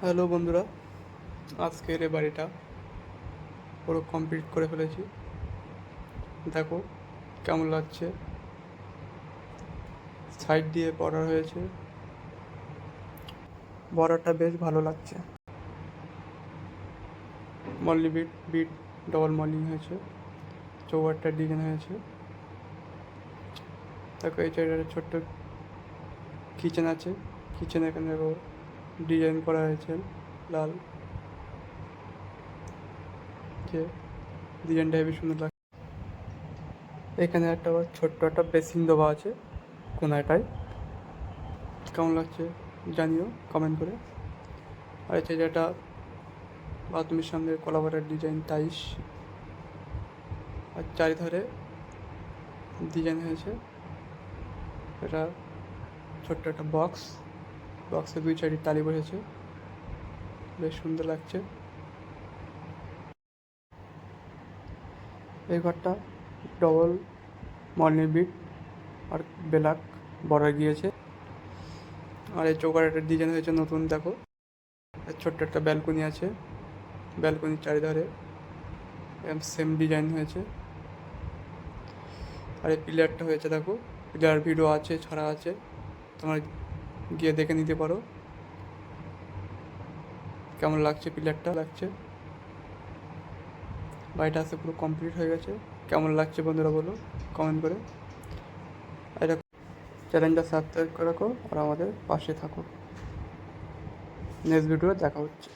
Hello বন্ধুরা, আজকের এই বাড়িটা পুরো কমপ্লিট করে ফেলেছি। দেখো কেমন লাগছে। সাইড দিয়ে বর্ডার হয়েছে, বর্ডারটা বেশ ভালো লাগছে। মল্লি বিট বিট ডবল মল্লিং হয়েছে, চৌকাঠটা ডিজাইন হয়েছে। দেখো এই জায়গাটা ছোট্ট কিচেন আছে, কিচেন এখানে দেখো ডিজাইন করা হয়েছে লাল, যে ডিজাইনটা হেবি সুন্দর লাগছে। এখানে একটা আবার ছোট্ট একটা বেসিন দেওয়া আছে কোনাটায়। কেমন লাগছে জানিও কমেন্ট করে। আর এই জায়গাটা বাথরুমের সামনে কলাপাতার ডিজাইন টাইস, আর চারিধারে ডিজাইন হয়েছে। এটা ছোট্ট একটা বক্সে দুই চারটি তালি বসেছে, বেশ সুন্দর লাগছে। এই ঘরটা ডবল মর্নিং বিট আর ব্ল্যাক বর্ডার গিয়েছে। আর এই চৌকাঠের ডিজাইন হয়েছে নতুন। দেখো ছোট্ট একটা ব্যালকনি আছে, ব্যালকনির চারিধারে সেম ডিজাইন হয়েছে। আর এই পিলারটা হয়েছে, দেখো পিলার ভিডিও আছে, ছাড়া আছে, তোমরা গিয়ে দেখে নিতে পারো কেমন লাগছে। পিলারটা লাগছে, বাড়িটা আসতে পুরো কমপ্লিট হয়ে গেছে। কেমন লাগছে বন্ধুরা বলো কমেন্ট করে। এটা চ্যানেলটা সাবস্ক্রাইব করে রাখো আর আমাদের পাশে থাকো। নেক্সট ভিডিও দেখা হচ্ছে।